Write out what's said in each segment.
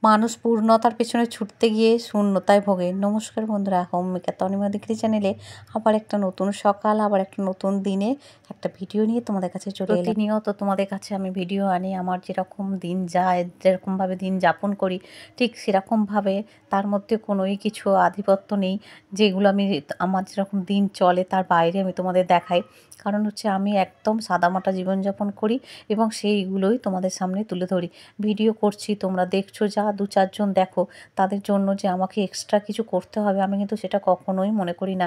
মানুষ পূর্ণতার পেছনে ছুটতে গিয়ে শূন্যতায় ভোগে। নমস্কার বন্ধুরা, হোম মেকার তনিমা দিকরি চ্যানেলে আবার একটা নতুন সকাল, আবার একটা নতুন দিনে একটা ভিডিও নিয়ে তোমাদের কাছে চলে এলাম। প্রতিনিয়ত তোমাদের কাছে আমি ভিডিও আনি, আমার যেরকম দিন যায়, যেরকমভাবে দিন যাপন করি, ঠিক সেরকমভাবে তার মধ্যে কোনোই কিছু আধিপত্য নেই যেগুলো আমার যেরকম দিন চলে তার বাইরে আমি তোমাদের দেখাই। কারণ হচ্ছে আমি একদম সাদামাটা জীবনযাপন করি এবং সেইগুলোই তোমাদের সামনে তুলে ধরি। ভিডিও করছি, তোমরা দেখছো, যা 2-4 জন দেখো, তাদের জন্য যে আমাকে এক্সট্রা কিছু করতে হবে আমি কিন্তু সেটা কখনোই মনে করি না।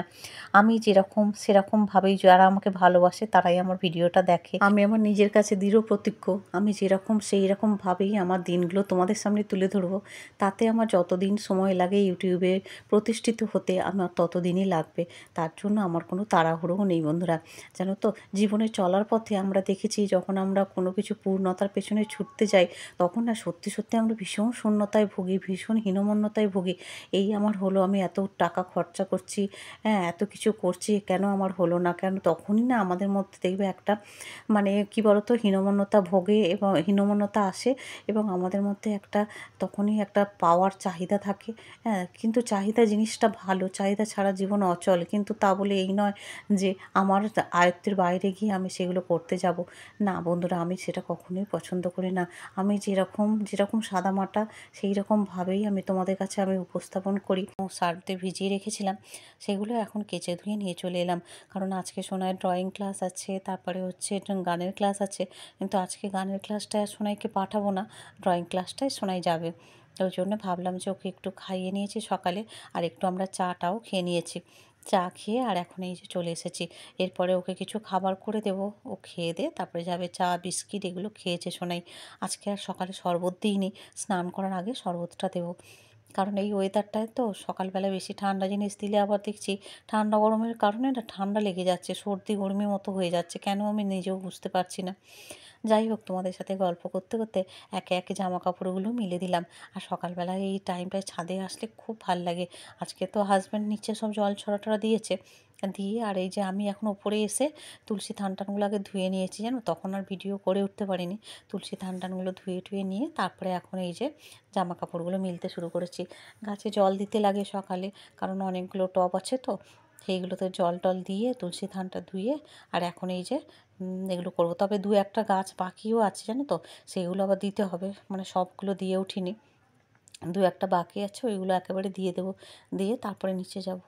আমি যেরকম সেরকমভাবেই যারা আমাকে ভালোবাসে তারাই আমার ভিডিওটা দেখে। আমি আমার নিজের কাছে দৃঢ় প্রতিজ্ঞ, আমি যেরকম সেই রকমভাবেই আমার দিনগুলো তোমাদের সামনে তুলে ধরবো। তাতে আমার যতদিন সময় লাগে ইউটিউবে প্রতিষ্ঠিত হতে আমার ততদিনই লাগবে। তার জন্য আমার কোনো তাড়াহুড়োও নেই বন্ধুরা। জানো তো, জীবনে চলার পথে আমরা দেখেছি যখন আমরা কোনো কিছু পূর্ণতার পেছনে ছুটতে যাই তখন না সত্যি সত্যি আমরা ভীষণ শূন্যতায় ভুগি, ভীষণ হীনমন্যতায় ভুগি। এই আমার হলো, আমি এত টাকা খরচা করছি, হ্যাঁ এত কিছু করছি, কেন আমার হলো না, কেন? তখনই না আমাদের মধ্যে দেখবে একটা মানে কী বলতো, হীনমন্যতা ভোগে এবং হীনমন্যতা আসে এবং আমাদের মধ্যে একটা তখনই একটা পাওয়ার চাহিদা থাকে। হ্যাঁ, কিন্তু চাহিদা জিনিসটা ভালো, চাহিদা ছাড়া জীবন অচল, কিন্তু তা বলে এই নয় যে আমার আয়ত্তের বাইরে গিয়ে আমি সেগুলো করতে যাব। না বন্ধুরা, আমি সেটা কখনোই পছন্দ করি না। আমি যেরকম সাদামাটা সেই রকমভাবেই আমি তোমাদের কাছে আমি উপস্থাপন করি। সার্ফে ভিজিয়ে রেখেছিলাম, সেগুলো এখন কেচে ধুয়ে নিয়ে চলে এলাম। কারণ আজকে সোনাইয়ের ড্রয়িং ক্লাস আছে, তারপরে হচ্ছে গানের ক্লাস আছে। কিন্তু আজকে গানের ক্লাসটা সোনাইকে পাঠাবো না, ড্রয়িং ক্লাসটাই সোনাই যাবে। ওই জন্য ভাবলাম যে ওকে একটু খাইয়ে নিয়েছি সকালে, আর একটু আমরা চাটাও খেয়ে নিয়েছি। চা খেয়ে আর এখন এই যে চলে এসেছি। এরপরে ওকে কিছু খাবার করে দেবো, ও খেয়ে দিয়ে তারপরে যাবে। চা বিস্কিট এগুলো খেয়েছে সোনাই। আজকে আর সকালে শরবত দিইনি, স্নান করার আগে শরবতটা দেবো। কারণ এই ওয়েদারটায় তো সকালবেলা বেশি ঠান্ডা জিনিস দিলে আবার দেখছি ঠান্ডা গরমের কারণে না ঠান্ডা লেগে যাচ্ছে, সর্দি গরমের মতো হয়ে যাচ্ছে, কেন আমি নিজেও বুঝতে পারছি না। যাই হোক, তোমাদের সাথে গল্প করতে করতে একে একে জামা কাপড়গুলো মিলে দিলাম। আর সকালবেলা এই টাইমটায় ছাদে আসলে খুব ভাল লাগে। আজকে তো হাজব্যান্ড নিচে সব জল ছড়া টড়া দিয়েছে, দিয়ে আর এই যে আমি এখন ওপরে এসে তুলসী থান টানগুলো আগে ধুয়ে নিয়েছি, জানো, তখন আর ভিডিও করে উঠতে পারিনি। তুলসী থান টানগুলো ধুয়ে টুয়ে নিয়ে তারপরে এখন এই যে জামা কাপড়গুলো মিলতে শুরু করেছি। গাছে জল দিতে লাগে সকালে, কারণ অনেকগুলো টব আছে তো, সেইগুলোতে জল টল দিয়ে তুলসী থানটা ধুয়ে আর এখন এই যে এগুলো করবো। তবে 2-1টা গাছ বাকিও আছে, জানো তো, সেগুলো আবার দিতে হবে, মানে সবগুলো দিয়ে উঠিনি, 2-1টা বাকি আছে, ওইগুলো একেবারে দিয়ে দেবো, দিয়ে তারপরে নিচে যাব।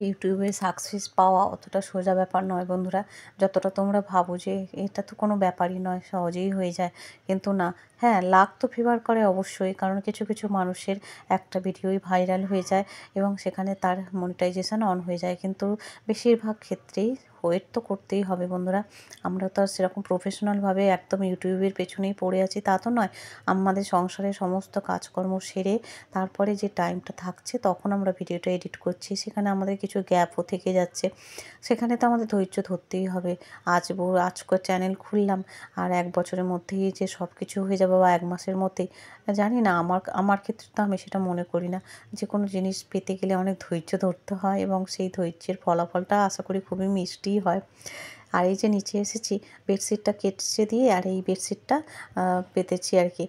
ইউটিউবে সাকসেস পাওয়া অতটা সোজা ব্যাপার নয় বন্ধুরা, যতটা তোমরা ভাবো যে এটা তো কোনো ব্যাপারই নয়, সহজেই হয়ে যায়, কিন্তু না। হ্যাঁ, লাক তো ফেভার করে অবশ্যই, কারণ কিছু কিছু মানুষের একটা ভিডিওই ভাইরাল হয়ে যায় এবং সেখানে তার মনিটাইজেশন অন হয়ে যায়, কিন্তু বেশিরভাগ ক্ষেত্রেই ওয়েট তো করতেই হবে বন্ধুরা। আমরা তো আর সেরকম প্রফেশনালভাবে একদম ইউটিউবের পেছনেই পড়ে আছি তা তো নয়। আমাদের সংসারের সমস্ত কাজকর্ম সেরে তারপরে যে টাইমটা থাকছে তখন আমরা ভিডিওটা এডিট করছি, সেখানে আমাদের কিছু গ্যাপও থেকে যাচ্ছে, সেখানে তো আমাদের ধৈর্য ধরতেই হবে। আজকে চ্যানেল খুললাম আর 1 বছরের মধ্যেই যে সব কিছু হয়ে যাবে বা 1 মাসের মধ্যেই, জানি না, আমার ক্ষেত্রে তো আমি সেটা মনে করি না। যে কোনো জিনিস পেতে গেলে অনেক ধৈর্য ধরতে হয় এবং সেই ধৈর্যের ফলাফলটা আশা করি খুবই মিষ্টিই হয়। আর এই যে নিচে এসেছি, বেডশিটটা কেচে দিয়ে আর এই বেডশিটটা পেতেছি আর কি,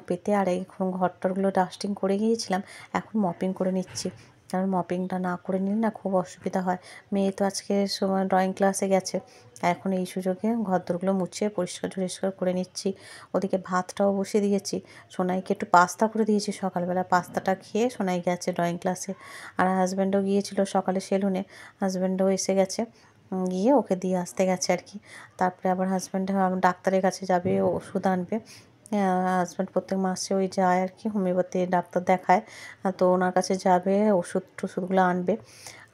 পেতে আর এখন ঘরটরগুলো ডাস্টিং করে গিয়েছিলাম, এখন মপিং করে নিচ্ছি। কারণ মপিংটা না করে নিলে না খুব অসুবিধা হয়। মেয়ে তো আজকে সময় ড্রয়িং ক্লাসে গেছে, এখন এই সুযোগে ঘরদোরগুলো মুছে পরিষ্কার টরিষ্কার করে নিচ্ছি। ওদিকে ভাতটাও বসিয়ে দিয়েছি, সোনাইকে একটু পাস্তা করে দিয়েছি সকালবেলা, পাস্তাটা খেয়ে সোনাই গেছে ড্রয়িং ক্লাসে। আর হাজব্যান্ডও গিয়েছিল সকালে সেলুনে, হাজব্যান্ডও এসে গেছে, গিয়ে ওকে দিয়ে আসতে গেছে আর কি। তারপরে আবার হাজব্যান্ড ডাক্তারের কাছে যাবে, ওষুধ আনবে। হাজব্যান্ড প্রত্যেক মাসে ওই যায় আর কি, হোমিওপ্যাথি ডাক্তার দেখায়, তো ওনার কাছে যাবে, ওষুধ টষুধগুলো আনবে।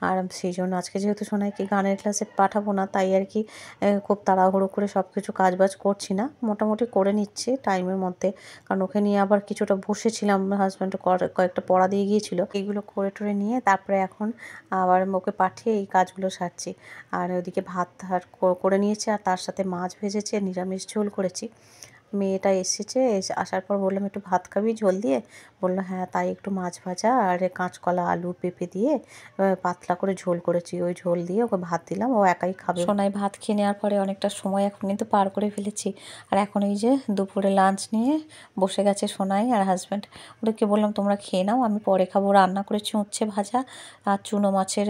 আর সেই জন্য আজকে যেহেতু সোনাইকে গানের ক্লাসে পাঠাবো না, তাই আর কি খুব তাড়াহুড়ো করে সব কিছু কাজবাজ করছি না, মোটামুটি করে নিচ্ছি টাইমের মধ্যে। কারণ ওকে নিয়ে আবার কিছুটা বসেছিলাম, হাজব্যান্ড কয়েকটা পড়া দিয়ে গিয়েছিলো, এইগুলো করে টরে নিয়ে তারপরে এখন আবার ওকে পাঠিয়ে এই কাজগুলো সারছি। আর ওদিকে ভাত করে নিয়েছি, আর তার সাথে মাছ ভেজেছে, নিরামিষ ঝোল করেছি, মেয়েটা এসেছে, আসার পর বললাম একটু ভাত খাবি ঝোল দিয়ে, বললো হ্যাঁ। তাই একটু মাছ ভাজা আর কাঁচকলা আলু পেঁপে দিয়ে পাতলা করে ঝোল করেছি, ওই ঝোল দিয়ে ওকে ভাত দিলাম, ও একাই খাবে। সোনাই ভাত খেয়ে নেওয়ার পরে অনেকটা সময় এখন কিন্তু পার করে ফেলেছি। আর এখন এই যে দুপুরে লাঞ্চ নিয়ে বসে গেছে সোনাই আর হাজব্যান্ড। ওদেরকে বললাম তোমরা খেয়ে নাও, আমি পরে খাবো। রান্না করেছি উচ্ছে ভাজা আর চুনো মাছের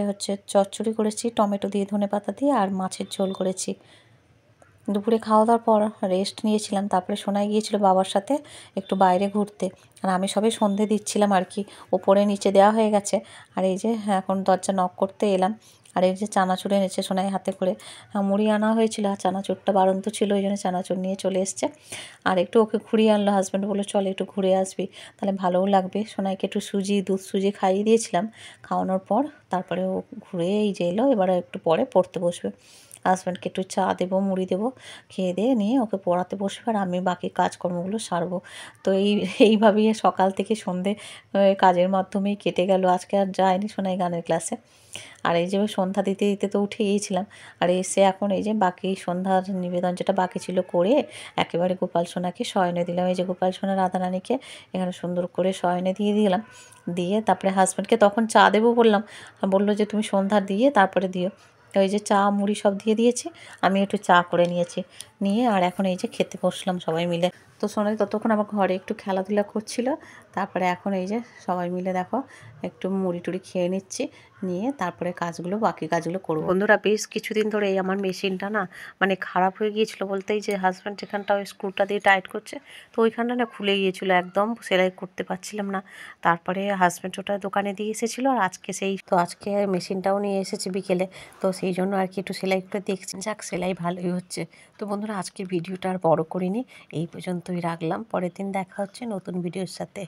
চচ্চড়ি করেছি টমেটো দিয়ে ধনেপাতা দিয়ে, আর মাছের ঝোল করেছি। দুপুরে খাওয়া দাওয়ার পর রেস্ট নিয়েছিলাম, তারপরে সোনাই গিয়েছিল বাবার সাথে একটু বাইরে ঘুরতে। আর আমি সবে সন্ধে দিচ্ছিলাম আর কি, ওপরে নিচে দেওয়া হয়ে গেছে। আর এই যে এখন দরজা নক করতে এলাম। আর এই যে চানাচুর এনেছে সোনাই হাতে করে, মুড়ি আনা হয়েছিল আর চানাচুরটা বাড়ন্ত ছিল, ওই জন্য চানাচুর নিয়ে চলে এসছে। আর একটু ওকে ঘুরিয়ে আনলো হাজব্যান্ড, বললো চলে একটু ঘুরে আসবি, তাহলে ভালোও লাগবে। সোনাইকে একটু দুধ সুজি খাইয়ে দিয়েছিলাম, খাওয়ানোর পর তারপরে ও ঘুরে এই যে এলো, এবার একটু পরে পড়তে বসবে। হাজব্যান্ডকে একটু চা দেবো, মুড়ি দেবো, খেয়ে দিয়ে নিয়ে ওকে পড়াতে বসবে, আর আমি বাকি কাজকর্মগুলো সারবো। তো এইভাবেই সকাল থেকে সন্ধে কাজের মাধ্যমেই কেটে গেল। আজকে আর যায়নি সোনাই গানের ক্লাসে। আর এই যে সন্ধ্যা দিতে দিতে তো উঠে গিয়েছিলাম, আর এসে এখন এই যে বাকি সন্ধ্যার নিবেদন যেটা বাকি ছিল করে একেবারে গোপাল সোনাকে শয়নে দিলাম। এই যে গোপাল সোনা রাধারানীকে এখানে সুন্দর করে শয়নে দিয়ে দিলাম, দিয়ে তারপরে হাজব্যান্ডকে তখন চা দেবো বললাম, বললো যে তুমি সন্ধ্যা দিয়ে তারপরে দিও। তো এই যে চা মুড়ি সব দিয়ে দিয়েছি, আমি একটু চা করে নিয়েছি, নিয়ে আর এখন এই যে খেতে বসলাম সবাই মিলে। তো সোনাই ততক্ষণ আমার ঘরে একটু খেলাধুলা করছিল, তারপরে এখন এই যে সবাই মিলে দেখো একটু মুড়ি টুড়ি খেয়ে নিচ্ছি, নিয়ে তারপরে বাকি কাজগুলো করবো। বন্ধুরা বেশ কিছুদিন ধরে এই আমার মেশিনটা না মানে খারাপ হয়ে গিয়েছিলো বলতে, এই যে হাজব্যান্ড যেখানটা ওই স্ক্রুটা দিয়ে টাইট করছে, তো ওইখানটা না খুলে গিয়েছিলো, একদম সেলাই করতে পারছিলাম না। তারপরে হাজব্যান্ড ওটা দোকানে দিয়ে এসেছিলো, আর আজকে মেশিনটাও নিয়ে এসেছে বিকেলে, তো সেই জন্য আর কি একটু সেলাই করে দেখছি, যাক সেলাই ভালোই হচ্ছে। তো বন্ধুরা আজকে ভিডিওটা আর বড় করিনি, এই পর্যন্তই রাখলাম। পরের দিন দেখা হচ্ছে নতুন ভিডিওর সাথে।